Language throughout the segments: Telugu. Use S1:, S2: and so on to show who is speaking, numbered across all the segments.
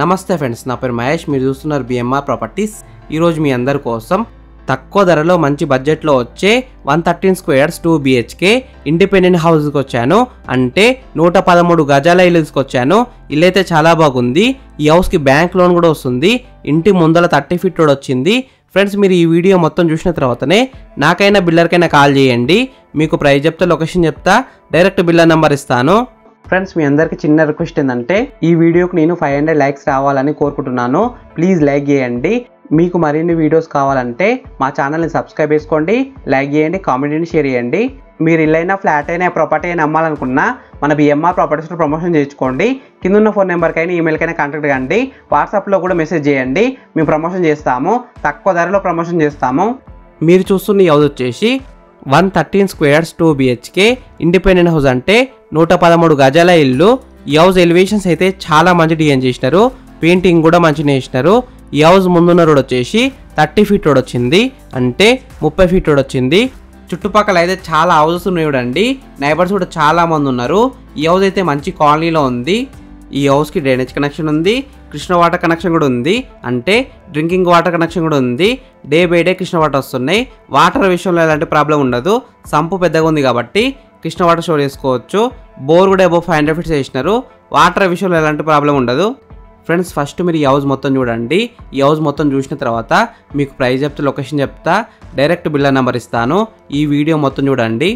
S1: నమస్తే ఫ్రెండ్స్, నా పేరు మహేష్. మీరు చూస్తున్నారు BMR ప్రాపర్టీస్. ఈరోజు మీ అందరి కోసం తక్కువ ధరలో మంచి బడ్జెట్లో వచ్చే 113 స్క్వేర్స్ 2 BHK ఇండిపెండెంట్ హౌస్కి వచ్చాను. అంటే 113 గజాల ఇల్లు తీసుకొచ్చాను. ఇల్లు అయితే చాలా బాగుంది. ఈ హౌస్కి బ్యాంక్ లోన్ కూడా వస్తుంది. ఇంటి ముందల 30 ఫీట్ రోడ్ వచ్చింది. ఫ్రెండ్స్, మీరు ఈ వీడియో మొత్తం చూసిన తర్వాతనే నాకైనా బిల్డర్కైనా కాల్ చేయండి. మీకు ప్రైస్ చెప్తా, లొకేషన్ చెప్తా, డైరెక్ట్ బిల్లర్ నెంబర్ ఇస్తాను. ఫ్రెండ్స్, మీ అందరికి చిన్న రిక్వెస్ట్ ఏంటంటే ఈ వీడియోకి నేను 500 లైక్స్ రావాలని కోరుకుంటున్నాను. ప్లీజ్ లైక్ చేయండి. మీకు మరిన్ని వీడియోస్ కావాలంటే మా ఛానల్ని సబ్స్క్రైబ్ చేసుకోండి, లైక్ చేయండి, కామెంట్ని షేర్ చేయండి. మీరు ఇల్లైనా ఫ్లాట్ అయినా ప్రాపర్టీ అయినా అమ్మాలనుకున్నా మన BMR ప్రాపర్టీస్లో ప్రమోషన్ చేయించుకోండి. కింద ఉన్న ఫోన్ నెంబర్కైనా ఈమెయిల్కైనా కాంటాక్ట్ కండి. వాట్సాప్లో కూడా మెసేజ్ చేయండి. మేము ప్రమోషన్ చేస్తాము, తక్కువ ధరలో ప్రమోషన్ చేస్తాము. మీరు చూస్తున్న ఈ హౌస్ వచ్చేసి 113 స్క్వేర్స్ 2 BHK ఇండిపెండెంట్ హౌస్. అంటే 113 గజాల ఇల్లు. ఈ హౌస్ ఎలివేషన్స్ అయితే చాలా మంచి డిజైన్ చేసినారు. పెయింటింగ్ కూడా మంచిగా వేసినారు. ఈ హౌస్ ముందున్న రోడ్ వచ్చేసి 30 ఫీట్ రోడ్ వచ్చింది. అంటే 30 ఫీట్ రోడ్ వచ్చింది. చుట్టుపక్కల అయితే చాలా హౌసెస్ ఉన్నాయి చూడండి. నైబర్స్ కూడా చాలా మంది ఉన్నారు. ఈ హౌస్ అయితే మంచి కాలనీలో ఉంది. ఈ హౌస్కి డ్రైనేజ్ కనెక్షన్ ఉంది, కృష్ణ వాటర్ కనెక్షన్ కూడా ఉంది. అంటే డ్రింకింగ్ వాటర్ కనెక్షన్ కూడా ఉంది. Day by day Krishna water వస్తున్నాయి. వాటర్ విషయంలో ఎలాంటి ప్రాబ్లం ఉండదు. సంపు పెద్దగా ఉంది కాబట్టి కృష్ణ వాటర్ స్టోర్ చేసుకోవచ్చు. బోర్ కూడా అబౌవ్ 500 ఫీట్స్ వేసినారు. వాటర్ విషయంలో ఎలాంటి ప్రాబ్లం ఉండదు. ఫ్రెండ్స్, ఫస్ట్ మీరు ఈ హౌస్ మొత్తం చూడండి. ఈ హౌస్ మొత్తం చూసిన తర్వాత మీకు ప్రైస్ చెప్తా, లొకేషన్ చెప్తా, డైరెక్ట్ బిల్లర్ నెంబర్ ఇస్తాను. ఈ వీడియో మొత్తం చూడండి.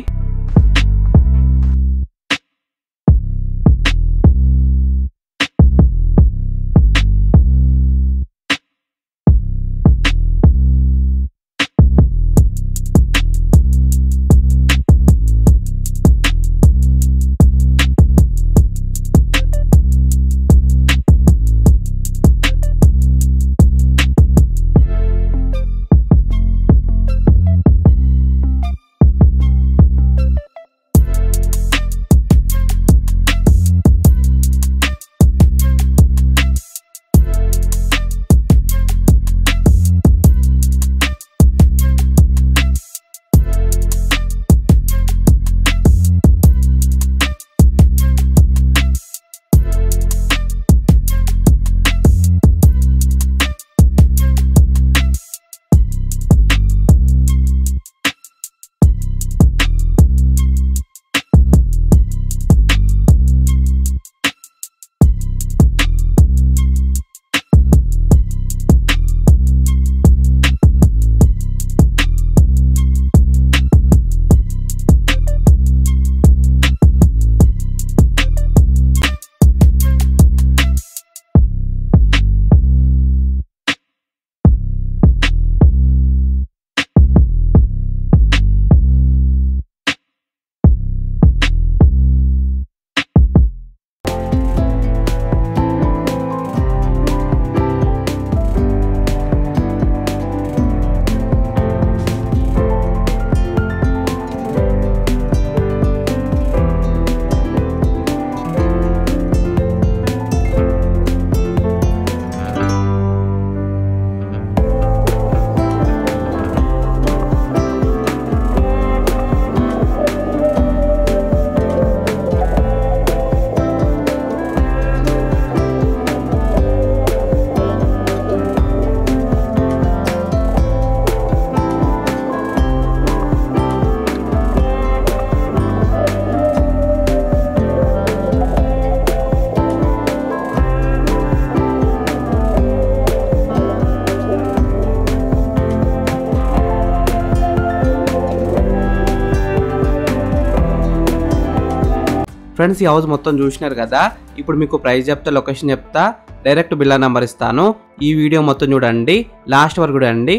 S1: ఫ్రెండ్స్, ఈ హౌస్ మొత్తం చూసినారు కదా. ఇప్పుడు మీకు ప్రైస్ చెప్తా, లొకేషన్ చెప్తా, డైరెక్ట్ బిల్లర్ నెంబర్ ఇస్తాను. ఈ వీడియో మొత్తం చూడండి, లాస్ట్ వరకు చూడండి.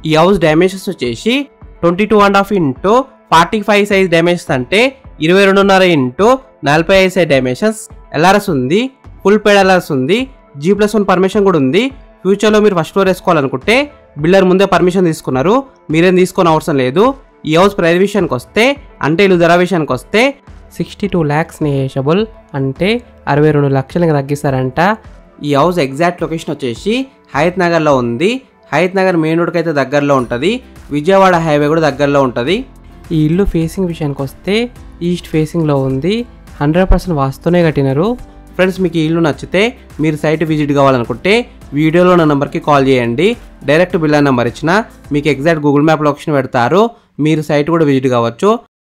S1: ఈ హౌస్ డైమెన్షన్స్ వచ్చేసి 22.5 ఇంటూ 45 సైజ్ డైమెన్షన్స్. అంటే 22.5 ఇంటూ 45 సైజ్ డైమెన్షన్స్. LRS ఉంది, ఫుల్ పేడ్ LRS ఉంది, G+1 పర్మిషన్ కూడా ఉంది. ఫ్యూచర్లో మీరు ఫస్ట్ ఫ్లోర్ వేసుకోవాలనుకుంటే బిల్డర్ ముందే పర్మిషన్ తీసుకున్నారు, మీరేం తీసుకొని అవసరం లేదు. ఈ హౌస్ ప్రైస్ విషయానికి వస్తే, అంటే ఇల్లు ధర విషయానికి వస్తే 62 lakhs నెగోషియబుల్. అంటే 62 లక్షలకి తగ్గిస్తారంట. ఈ హౌస్ ఎగ్జాక్ట్ లొకేషన్ వచ్చేసి హయత్ నగర్లో ఉంది. హయత్ నగర్ మెయిన్ రోడ్కి అయితే దగ్గరలో ఉంటుంది. విజయవాడ హైవే కూడా దగ్గరలో ఉంటుంది. ఈ ఇల్లు ఫేసింగ్ విషయానికి వస్తే ఈస్ట్ ఫేసింగ్లో ఉంది. 100% వాస్తునే కట్టినారు. ఫ్రెండ్స్ మీకు ఈ ఇల్లు నచ్చితే మీరు సైట్ విజిట్ కావాలనుకుంటే వీడియోలో నా నెంబర్కి కాల్ చేయండి. డైరెక్ట్ బిల్లా నెంబర్ ఇచ్చిన మీకు ఎగ్జాక్ట్ గూగుల్ మ్యాప్ లొకేషన్ పెడతారు. మీరు సైట్ కూడా విజిట్ కావచ్చు.